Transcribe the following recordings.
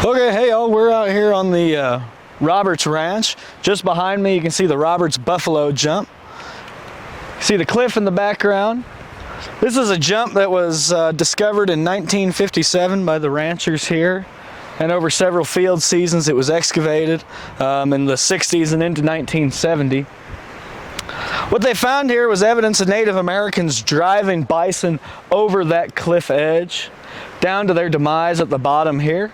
Okay, hey y'all, we're out here on the Roberts Ranch. Just behind me you can see the Roberts Buffalo Jump. See the cliff in the background. This is a jump that was discovered in 1957 by the ranchers here, and over several field seasons it was excavated in the 60s and into 1970. What they found here was evidence of Native Americans driving bison over that cliff edge down to their demise at the bottom here.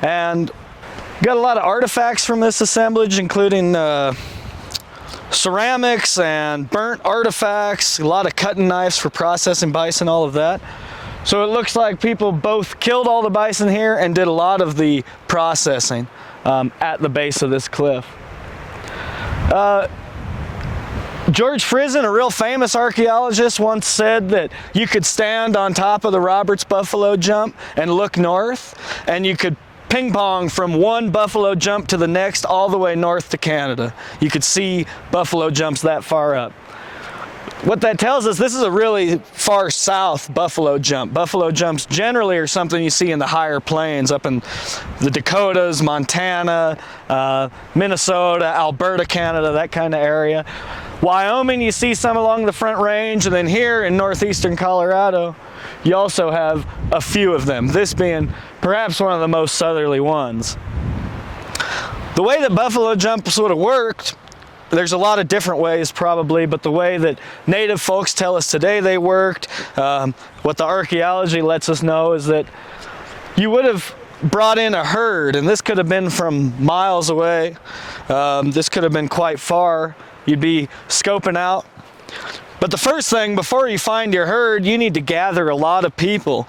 And got a lot of artifacts from this assemblage, including ceramics and burnt artifacts, a lot of cutting knives for processing bison, all of that. So it looks like people both killed all the bison here and did a lot of the processing at the base of this cliff. George Frizen, a real famous archaeologist, once said that you could stand on top of the Roberts Buffalo Jump and look north, and you could ping pong from one buffalo jump to the next all the way north to Canada. You could see buffalo jumps that far up. What that tells us, this is a really far south buffalo jump. Buffalo jumps generally are something you see in the higher plains up in the Dakotas, Montana, Minnesota, Alberta, Canada, that kind of area. Wyoming, you see some along the Front Range, and then here in northeastern Colorado, you also have a few of them, this being perhaps one of the most southerly ones. The way that buffalo jumps would have worked, there's a lot of different ways probably, but the way that native folks tell us today they worked, what the archaeology lets us know is that you would have brought in a herd, and this could have been from miles away. This could have been quite far. You'd be scoping out. But the first thing, before you find your herd, you need to gather a lot of people.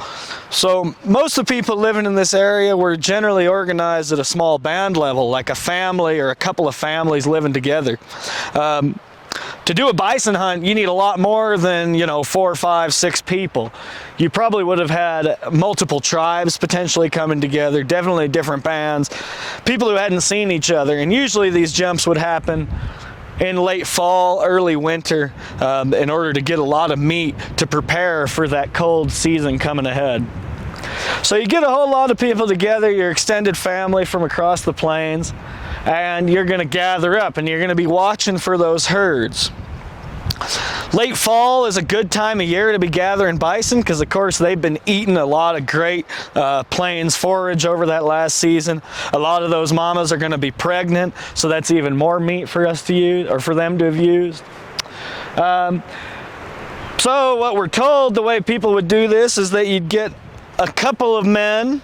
So most of the people living in this area were generally organized at a small band level, like a family or a couple of families living together. To do a bison hunt, you need a lot more than, 4, 5, 6 people. You probably would have had multiple tribes potentially coming together, definitely different bands, people who hadn't seen each other. And usually these jumps would happen in late fall, early winter, in order to get a lot of meat to prepare for that cold season coming ahead. So you get a whole lot of people together, your extended family from across the plains, and you're going to gather up and you're going to be watching for those herds. Late fall is a good time of year to be gathering bison because, of course, they've been eating a lot of great plains forage over that last season. A lot of those mamas are going to be pregnant, so that's even more meat for us to use, or for them to have used. So what we're told, the way people would do this is that you'd get a couple of men.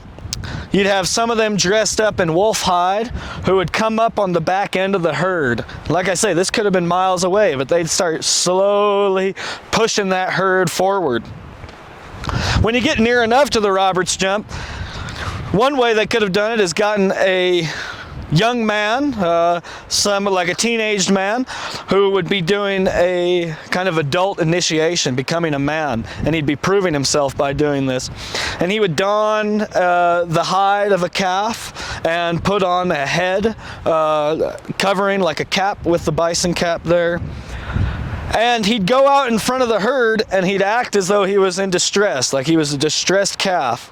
You'd have some of them dressed up in wolf hide who would come up on the back end of the herd. Like I say, this could have been miles away, but they'd start slowly pushing that herd forward. When you get near enough to the Roberts Jump, one way they could have done it is gotten a young man, like a teenaged man, who would be doing a kind of adult initiation, becoming a man, and he'd be proving himself by doing this. And he would don the hide of a calf and put on a head covering, like a cap with the bison cap there. And he'd go out in front of the herd and he'd act as though he was in distress, like he was a distressed calf.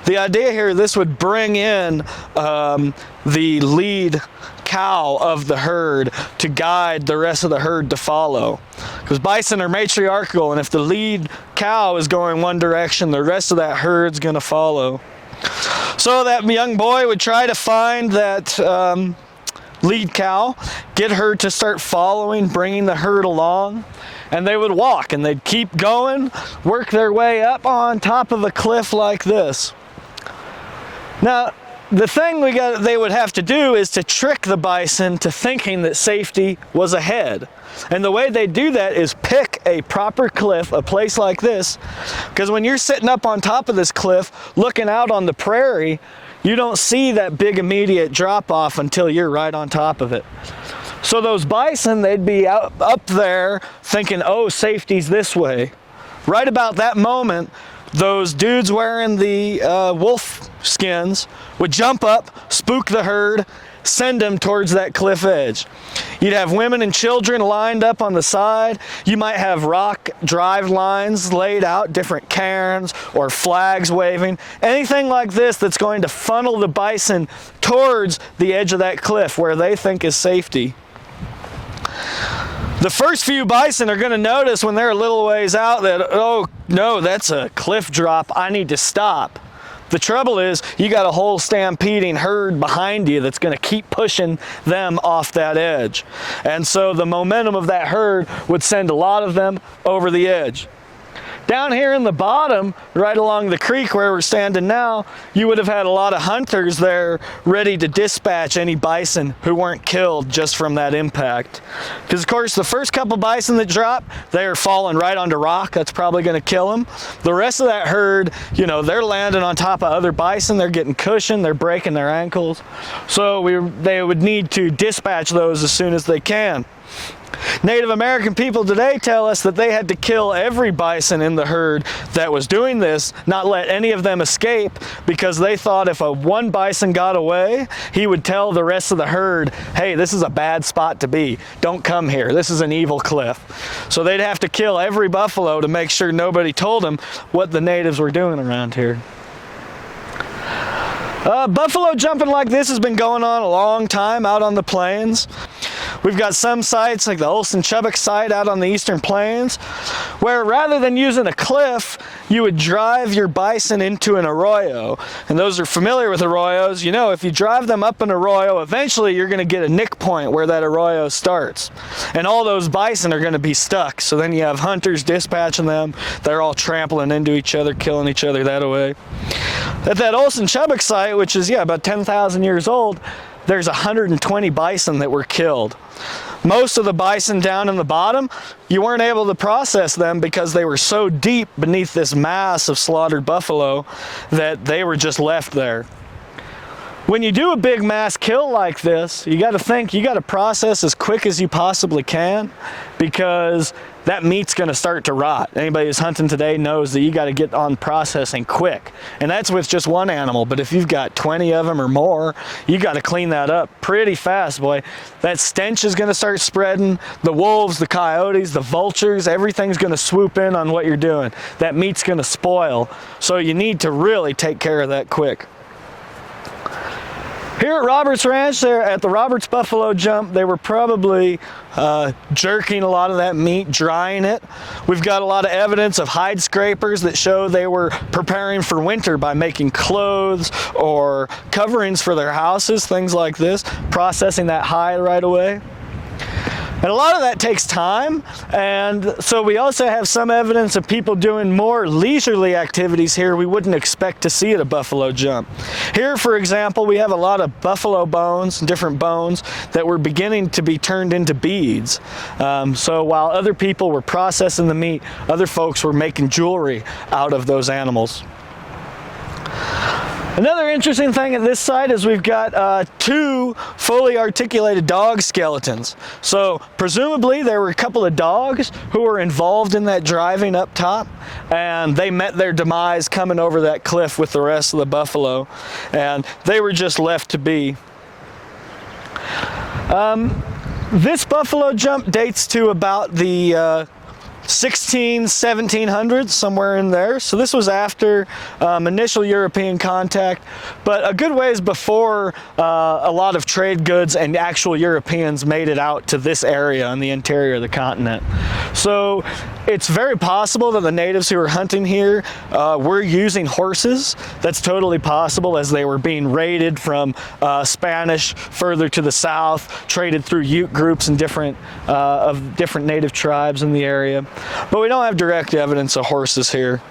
The idea here, this would bring in the lead cow of the herd to guide the rest of the herd to follow. Because bison are matriarchal, and if the lead cow is going one direction, the rest of that herd's going to follow. So that young boy would try to find that lead cow, get her to start following, bringing the herd along, and they would walk, and they'd keep going, work their way up on top of a cliff like this. Now, the thing they would have to do is to trick the bison to thinking that safety was ahead. And the way they do that is pick a proper cliff, a place like this, because when you're sitting up on top of this cliff, looking out on the prairie, you don't see that big immediate drop off until you're right on top of it. So those bison, they'd be up there thinking, oh, safety's this way. Right about that moment, those dudes wearing the wolf skins would jump up, spook the herd, send them towards that cliff edge. You'd have women and children lined up on the side. You might have rock drive lines laid out, different cairns or flags waving, anything like this that's going to funnel the bison towards the edge of that cliff where they think is safety. The first few bison are going to notice when they're a little ways out that, oh no, that's a cliff drop, I need to stop. The trouble is, you got a whole stampeding herd behind you that's going to keep pushing them off that edge. And so the momentum of that herd would send a lot of them over the edge. Down here in the bottom, right along the creek where we're standing now, you would have had a lot of hunters there ready to dispatch any bison who weren't killed just from that impact. Because of course the first couple bison that drop, they're falling right onto rock. That's probably going to kill them. The rest of that herd, you know, they're landing on top of other bison. They're getting cushioned. They're breaking their ankles. So they would need to dispatch those as soon as they can. Native American people today tell us that they had to kill every bison in the herd that was doing this, not let any of them escape, because they thought if one bison got away, he would tell the rest of the herd, hey, this is a bad spot to be. Don't come here. This is an evil cliff. So they'd have to kill every buffalo to make sure nobody told them what the natives were doing around here. Buffalo jumping like this has been going on a long time out on the plains. We've got some sites like the Olson-Chubbuck site out on the eastern plains where rather than using a cliff, you would drive your bison into an arroyo. And those are familiar with arroyos. You know, if you drive them up an arroyo, eventually you're going to get a nick point where that arroyo starts. And all those bison are going to be stuck. So then you have hunters dispatching them. They're all trampling into each other, killing each other that way. At that Olson-Chubbuck site, which is, about 10,000 years old, there's 120 bison that were killed. Most of the bison down in the bottom, you weren't able to process them because they were so deep beneath this mass of slaughtered buffalo that they were just left there. When you do a big mass kill like this, you got to think, you got to process as quick as you possibly can, because that meat's going to start to rot. Anybody who's hunting today knows that you got to get on processing quick. And that's with just one animal, but if you've got 20 of them or more, you got to clean that up pretty fast, boy. That stench is going to start spreading. The wolves, the coyotes, the vultures, everything's going to swoop in on what you're doing. That meat's going to spoil. So you need to really take care of that quick. Here at Roberts Ranch, there at the Roberts Buffalo Jump, they were probably jerking a lot of that meat, drying it. We've got a lot of evidence of hide scrapers that show they were preparing for winter by making clothes or coverings for their houses, things like this, processing that hide right away. And a lot of that takes time, and so we also have some evidence of people doing more leisurely activities here we wouldn't expect to see at a buffalo jump. Here, for example, we have a lot of buffalo bones, different bones, that were beginning to be turned into beads. So while other people were processing the meat, other folks were making jewelry out of those animals. Another interesting thing at this site is we've got two fully articulated dog skeletons. So presumably there were a couple of dogs who were involved in that driving up top, and they met their demise coming over that cliff with the rest of the buffalo, and they were just left to be. This buffalo jump dates to about the 1700s, somewhere in there. So this was after initial European contact, but a good ways before a lot of trade goods and actual Europeans made it out to this area in the interior of the continent. So it's very possible that the natives who were hunting here were using horses. That's totally possible, as they were being raided from Spanish further to the south, traded through Ute groups and different native tribes in the area. But we don't have direct evidence of horses here.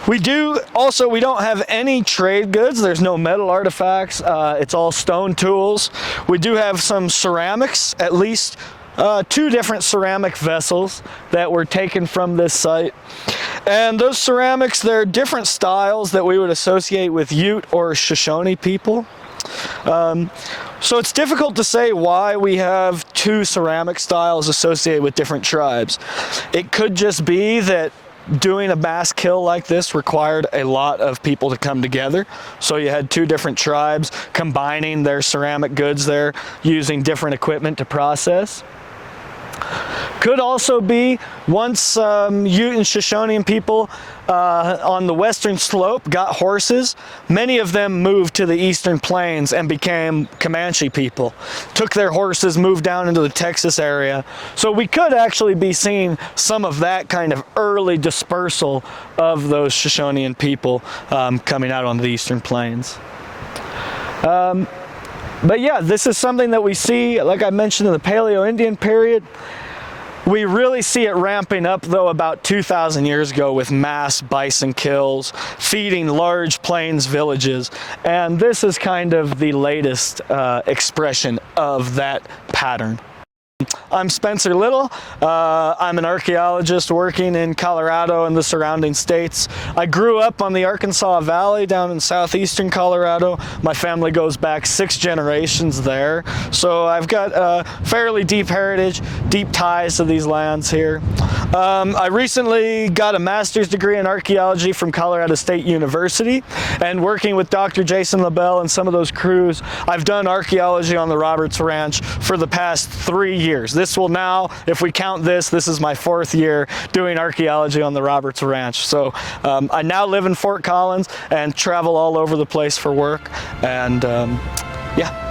We don't have any trade goods. There's no metal artifacts. It's all stone tools. We do have some ceramics, at least two different ceramic vessels that were taken from this site. And those ceramics, they're different styles that we would associate with Ute or Shoshone people. So it's difficult to say why we have two ceramic styles associated with different tribes. It could just be that doing a mass kill like this required a lot of people to come together. So you had two different tribes combining their ceramic goods there, using different equipment to process. Could also be once Ute and Shoshonean people on the western slope got horses, many of them moved to the eastern plains and became Comanche people. Took their horses, moved down into the Texas area. So we could actually be seeing some of that kind of early dispersal of those Shoshonean people coming out on the eastern plains. But yeah, this is something that we see, like I mentioned, in the Paleo-Indian period. We really see it ramping up, though, about 2,000 years ago with mass bison kills, feeding large plains villages. And this is kind of the latest expression of that pattern. I'm Spencer Little. I'm an archaeologist working in Colorado and the surrounding states. I grew up on the Arkansas Valley down in southeastern Colorado. My family goes back 6 generations there. So I've got a fairly deep heritage, deep ties to these lands here. I recently got a master's degree in archaeology from Colorado State University, and working with Dr. Jason LaBelle and some of those crews, I've done archaeology on the Roberts Ranch for the past 3 years. This will now, if we count this is my 4th year doing archaeology on the Roberts Ranch. So I now live in Fort Collins and travel all over the place for work, and yeah.